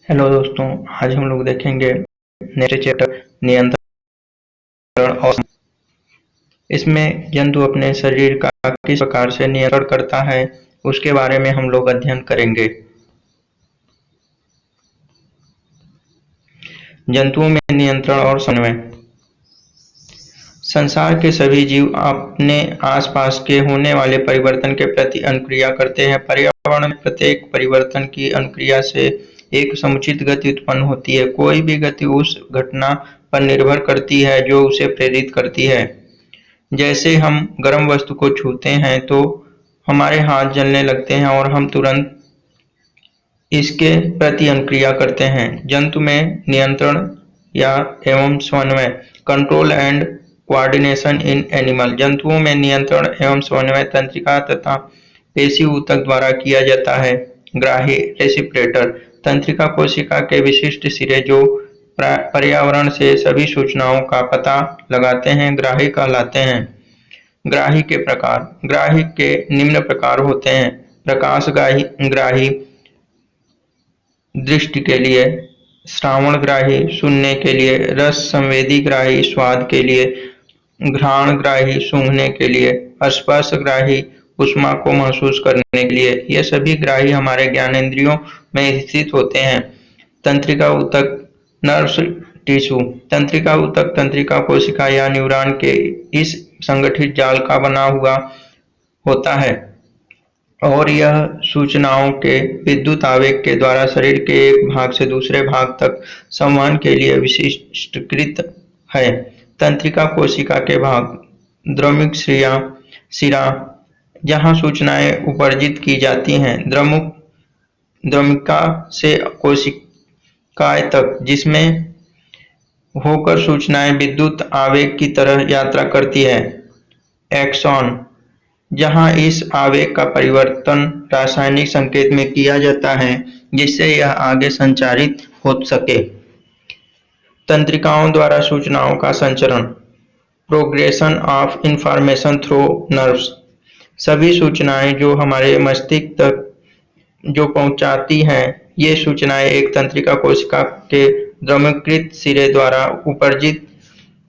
Hello दोस्तों, आज हम लोग देखेंगे नेक्स्ट चैप्टर नियंत्रण और इसमें जंतु अपने शरीर का किस प्रकार से नियंत्रण करता है उसके बारे में हम लोग अध्ययन करेंगे। जंतुओं में नियंत्रण और समन्वय। संसार के सभी जीव अपने आसपास के होने वाले परिवर्तन के प्रति अनुक्रिया करते हैं। पर्यावरण में प्रत्येक परिवर्तन की अनुक्रिया से एक समुचित गति उत्पन्न होती है। कोई भी गति उस घटना पर निर्भर करती है जो उसे प्रेरित करती है। जैसे हम गर्म वस्तु को छूते हैं तो हमारे हाथ जलने लगते हैं और हम तुरंत इसके प्रति अनुक्रिया करते हैं। जंतु में नियंत्रण या एवं समन्वय। Control and coordination in animal. जंतुओं में नियंत्रण एवं समन्वय तंत्रिका तथा पेशी ऊतक द्वारा किया जाता है। ग्राही रेसिप्रेटर। तंत्रिका कोशिका के विशिष्ट सिरे जो पर्यावरण से सभी सूचनाओं का पता लगाते हैं ग्राही कहलाते हैं। ग्राही के प्रकार। ग्राही के निम्न प्रकार होते हैं। प्रकाश ग्राही दृष्टि के लिए, श्रावण ग्राही सुनने के लिए, रस संवेदी ग्राही स्वाद के लिए, घ्राण ग्राही सूंघने के लिए, स्पर्श ग्राही ऊष्मा को महसूस करने के लिए। ये सभी ग्राही हमारे ज्ञानेंद्रियों में स्थित होते हैं। तंत्रिका ऊतक नर्व्स टिश्यू। तंत्रिका ऊतक तंत्रिका कोशिका या न्यूरॉन के इस संगठित जाल का बना हुआ होता है और यह सूचनाओं के विद्युत आवेग के द्वारा शरीर के एक भाग से दूसरे भाग तक संवहन के लिए विशिष्टकृत है। तंत्रिका कोशिका के भाग। द्रमुक शिरा जहाँ सूचनाएं उपर्जित की जाती हैं। द्रमुका से कोशिकाएं तक जिसमें होकर सूचनाएं विद्युत आवेग की तरह यात्रा करती है। एक्सॉन जहां इस आवेग का परिवर्तन रासायनिक संकेत में किया जाता है जिससे यह आगे संचारित हो सके। तंत्रिकाओं द्वारा सूचनाओं का संचरण। Progression of information through nerves. सभी सूचनाएं जो हमारे मस्तिष्क तक जो पहुंचाती हैं, ये सूचनाएं एक तंत्रिका कोशिका के द्रवीकृत सिरे द्वारा उपर्जित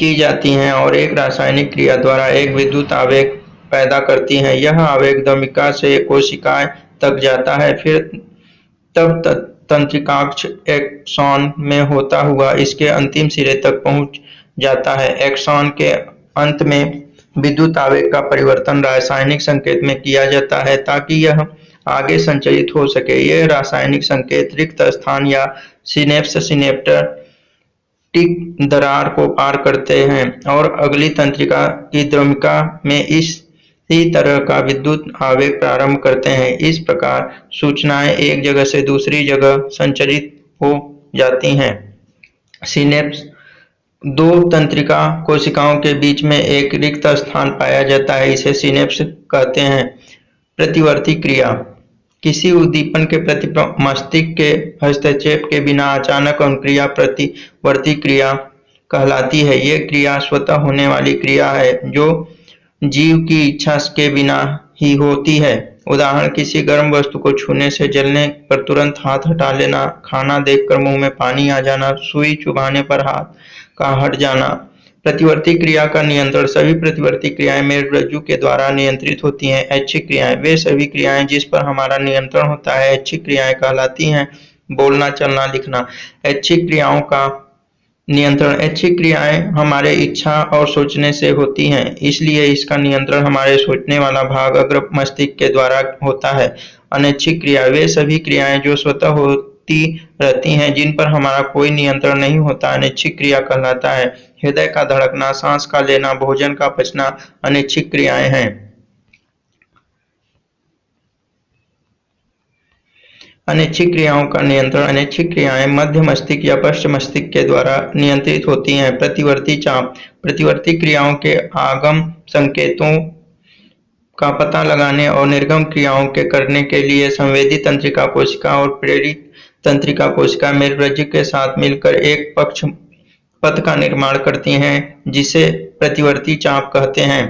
की जाती हैं और एक रासायनिक क्रिया द्वारा एक विद्युत आवेग पैदा करती हैं। यह आवेग द्रमिका से कोशिकाएं तक जाता है, फिर तब तंत्रिकाक्ष एक्सॉन में होता हुआ इसके अंतिम सिरे तक पहुंच जाता है। एक्सॉन के अंत में विद्युत आवेग का परिवर्तन रासायनिक संकेत में किया जाता है ताकि यह आगे संचरित हो सके। यह रासायनिक संकेत रिक्त स्थान या सिनेप्टिक दरार को पार करते हैं और अगली तंत्रिका की द्रमिका में इसी तरह का विद्युत आवेग प्रारंभ करते हैं। इस प्रकार सूचनाएं एक जगह से दूसरी जगह संचरित हो जाती हैं। सिनेप्स। दो तंत्रिका कोशिकाओं के बीच में एक रिक्त स्थान पाया जाता है, इसे सिनेप्स कहते हैं। प्रतिवर्ती क्रिया। किसी उद्दीपन के प्रति मस्तिष्क के हस्तक्षेप के बिना अचानक अनुक्रिया प्रतिवर्ती क्रिया कहलाती है। ये क्रिया स्वतः होने वाली क्रिया है जो जीव की इच्छा के बिना ही होती है। उदाहरण, किसी गर्म वस्तु को छूने से जलने पर तुरंत हाथ हटा लेना, खाना देखकर मुंह में पानी आ जाना, सुई चुभाने पर हाथ का हट जाना। प्रतिवर्ती क्रिया का नियंत्रण। सभी प्रतिवर्ती क्रियाएं मेरुरज्जु के द्वारा नियंत्रित होती हैं। ऐच्छिक क्रियाएं। वे सभी क्रियाएं जिस पर हमारा नियंत्रण होता है ऐच्छिक क्रियाएं कहलाती हैं। बोलना, चलना, लिखना। ऐच्छिक क्रियाओं का नियंत्रण। ऐच्छिक क्रियाएं हमारे इच्छा और सोचने से होती हैं, इसलिए इसका नियंत्रण हमारे सोचने वाला भाग अग्र मस्तिष्क के द्वारा होता है। अनैच्छिक क्रिया। वे सभी क्रियाएं जो स्वतः होती रहती हैं जिन पर हमारा कोई नियंत्रण नहीं होता अनैच्छिक क्रिया कहलाता है। हृदय का धड़कना, सांस का लेना, भोजन का पचना अनैच्छिक क्रियाएं हैं। अनैच्छिक क्रियाओं का नियंत्रण। अनैच्छिक क्रियाएं मध्य मस्तिष्क या पश्च मस्तिष्क के द्वारा नियंत्रित होती हैं। प्रतिवर्ती चाप। प्रतिवर्ती क्रियाओं के आगम संकेतों का पता लगाने और निर्गम क्रियाओं के करने के लिए संवेदी तंत्रिका कोशिका और प्रेरित तंत्रिका कोशिका मेरुरज्जु के साथ मिलकर एक पथ का निर्माण करती हैं जिसे प्रतिवर्ती चाप कहते हैं।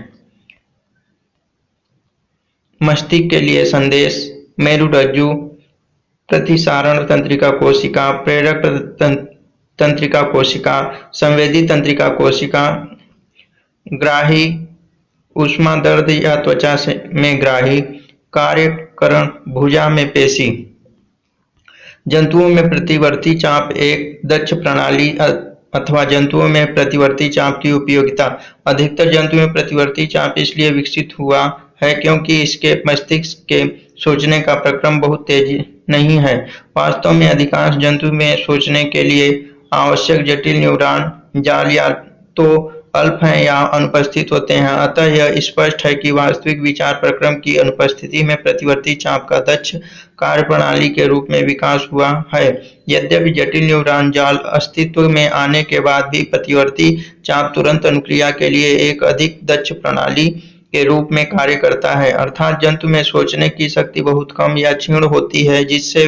मस्तिष्क के लिए संदेश। मेरुरज्जु प्रतिसारण तंत्रिका कोशिका, प्रेरक तंत्रिका कोशिका, संवेदी तंत्रिका कोशिका, ग्राही, ऊष्मा दर्द या त्वचा में ग्राही, कार्यकरण भुजा में पेशी। जंतुओं में प्रतिवर्ती चाप एक दक्ष प्रणाली अथवा जंतुओं में प्रतिवर्ती चाप की उपयोगिता। अधिकतर जंतु में प्रतिवर्ती चाप इसलिए विकसित हुआ है क्योंकि इसके मस्तिष्क के सोचने का प्रक्रम बहुत तेज नहीं है। वास्तव में अधिकांश जंतु में सोचने के लिए आवश्यक जटिल न्यूरॉन जाल या तो अल्प हैं या अनुपस्थित होते हैं। अतः यह स्पष्ट है कि वास्तविक विचार प्रक्रम की अनुपस्थिति में प्रतिवर्ती चाप का दक्ष कार्यप्रणाली के रूप में विकास हुआ है। यद्यपि जटिल न्यूरॉन जाल अस्तित्व में आने के बाद भी प्रतिवर्ती चाप तुरंत अनुक्रिया के लिए एक अधिक दक्ष प्रणाली के रूप में कार्य करता है, अर्थात जंतु में सोचने की शक्ति बहुत कम या क्षीण होती है जिससे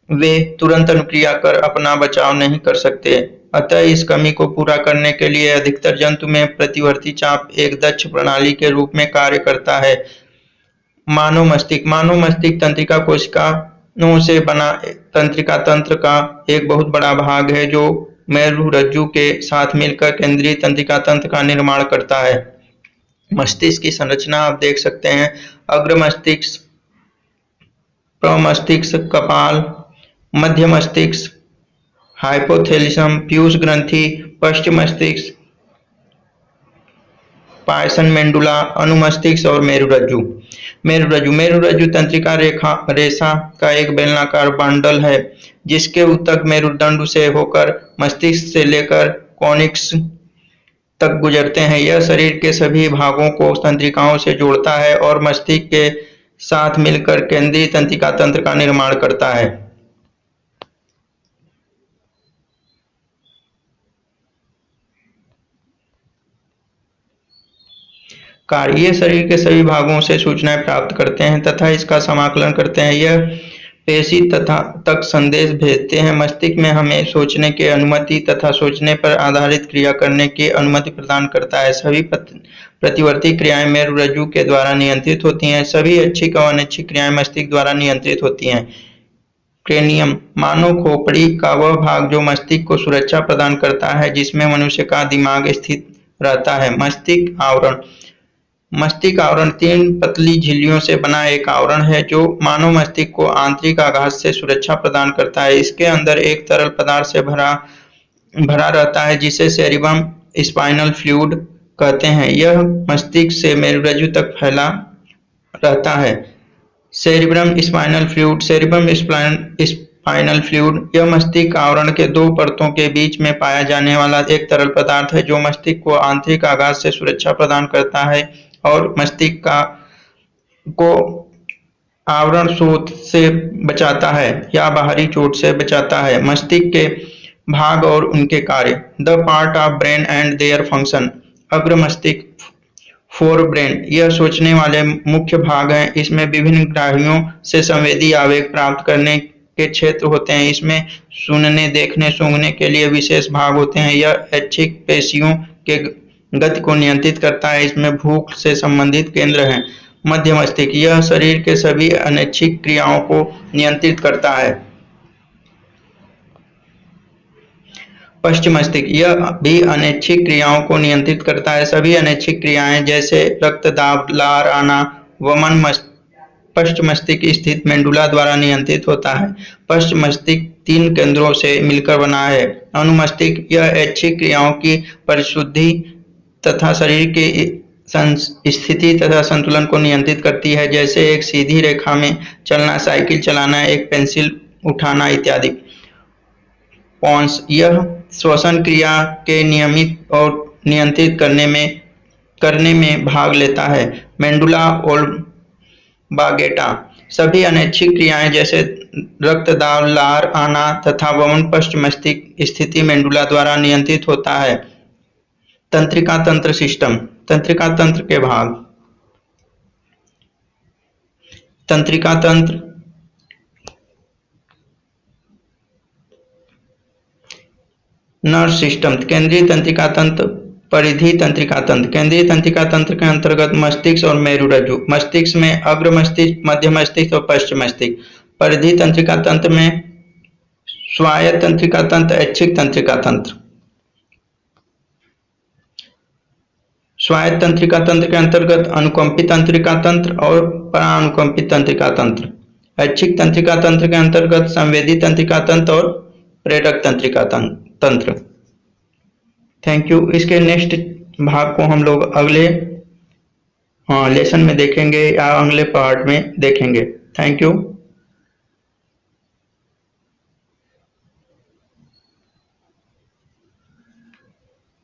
वे तुरंत अनुक्रिया कर अपना बचाव नहीं कर सकते। अतः इस कमी को पूरा करने के लिए अधिकतर जंतु में प्रतिवर्ती चाप एक दक्ष प्रणाली के रूप में कार्य करता है। मानव मस्तिष्क तंत्रिका कोशिकाओं से बना तंत्रिका तंत्र का एक बहुत बड़ा भाग है जो मेरुरज्जु के साथ मिलकर केंद्रीय तंत्रिका तंत्र का निर्माण करता है। मस्तिष्क की संरचना आप देख सकते हैं। अग्र मस्तिष्क, प्रमस्तिष्क, कपाल, मध्य मस्तिष्क, हाइपोथैलेमस, पीयूष ग्रंथि, पश्च मस्तिष्क, पायसन मेंडुला, अनुमस्तिष्क और मेरुरज्जु। मेरुरज्जु तंत्रिका रेशा का एक बेलनाकार बंडल है जिसके ऊतक मेरुदंड से होकर मस्तिष्क से लेकर कोनिक्स तक गुजरते हैं। यह शरीर के सभी भागों को तंत्रिकाओं से जोड़ता है और मस्तिष्क के साथ मिलकर केंद्रीय तंत्रिका तंत्र का निर्माण करता है। कार्य, ये शरीर के सभी भागों से सूचनाएं प्राप्त करते हैं तथा इसका समाकलन करते हैं। यह पेशी तक संदेश भेजते हैं। मस्तिष्क में हमें सोचने की अनुमति तथा सोचने पर आधारित क्रिया करने की अनुमति प्रदान करता है। सभी प्रतिवर्ती क्रियाएं मेरुरज्जु के द्वारा नियंत्रित होती हैं। सभी ऐच्छिक और अनैच्छिक क्रियाएं मस्तिष्क द्वारा नियंत्रित होती हैं। क्रेनियम, मानव खोपड़ी का वह भाग जो मस्तिष्क को सुरक्षा प्रदान करता है जिसमें मनुष्य का दिमाग स्थित रहता है। मस्तिष्क आवरण 3 पतली झिल्लियों से बना एक आवरण है जो मानव मस्तिष्क को आंतरिक आघात से सुरक्षा प्रदान करता है। इसके अंदर एक तरल पदार्थ से भरा रहता है जिसे सेरिबम स्पाइनल फ्लूइड कहते हैं। यह मस्तिष्क से मेरुरज्जु तक फैला रहता है। सेरिब्रम स्पाइनल फ्लूइड यह मस्तिष्क आवरण के 2 परतों के बीच में पाया जाने वाला एक तरल पदार्थ है जो मस्तिष्क को आंतरिक आघात से सुरक्षा प्रदान करता है और मस्तिष्क को आवरण स्रोत से बचाता है या बाहरी चोट से बचाता है। मस्तिष्क के भाग और उनके कार्य। The part of brain and their function. अग्र मस्तिष्क, फोर ब्रेन, यह सोचने वाले मुख्य भाग हैं। इसमें विभिन्न ग्राहियों से संवेदी आवेग प्राप्त करने के क्षेत्र होते हैं। इसमें सुनने, देखने, सूंघने के लिए विशेष भाग होते हैं। यह ऐच्छिक पेशियों के गति को नियंत्रित करता है। इसमें भूख से संबंधित केंद्र हैं। मध्य मस्तिष्क, यह शरीर के सभी अनैच्छिक क्रियाओं को नियंत्रित करता है। पश्च मस्तिष्क, यह भी अनैच्छिक क्रियाओं को नियंत्रित करता है। सभी अनैच्छिक क्रियाएं जैसे रक्तदाब, लार आना, वमन पश्च मस्तिष्क स्थित मेंडुला द्वारा नियंत्रित होता है। पश्च मस्तिष्क 3 केंद्रों से मिलकर बना है। अनुमस्तिष्क, यह ऐच्छिक क्रियाओं की परिशुद्धि तथा शरीर की स्थिति तथा संतुलन को नियंत्रित करती है, जैसे एक सीधी रेखा में चलना, साइकिल चलाना, एक पेंसिल उठाना इत्यादि। पोन्स, यह श्वसन क्रिया के नियमित और नियंत्रित करने में भाग लेता है। मेंडुला ओब्लांगेटा, सभी अनैच्छिक क्रियाएं जैसे रक्तदाब, लार आना तथा वमन पश्च मस्तिष्क स्थिति मेंडुला द्वारा नियंत्रित होता है। तंत्रिका तंत्र सिस्टम, तंत्रिका तंत्र के भाग। तंत्रिका तंत्र, नर्व सिस्टम, केंद्रीय तंत्रिका तंत्र, परिधि तंत्रिका तंत्र। केंद्रीय तंत्रिका तंत्र के अंतर्गत मस्तिष्क और मेरुरज्जु। मस्तिष्क में अग्र मस्तिष्क, मध्य मस्तिष्क और पश्च मस्तिष्क। परिधि तंत्रिका तंत्र में स्वायत्त तंत्रिका तंत्र, ऐच्छिक तंत्रिका तंत्र। स्वायत्त तंत्रिका तंत्र के अंतर्गत अनुकंपित तंत्रिका तंत्र और परानुकंपित तंत्रिका तंत्र। ऐच्छिक तंत्रिका तंत्र के अंतर्गत संवेदी तंत्रिका तंत्र और प्रेरक तंत्रिका तंत्र। Thank you. इसके नेक्स्ट भाग को हम लोग अगले लेसन में देखेंगे या अगले पार्ट में देखेंगे। Thank you.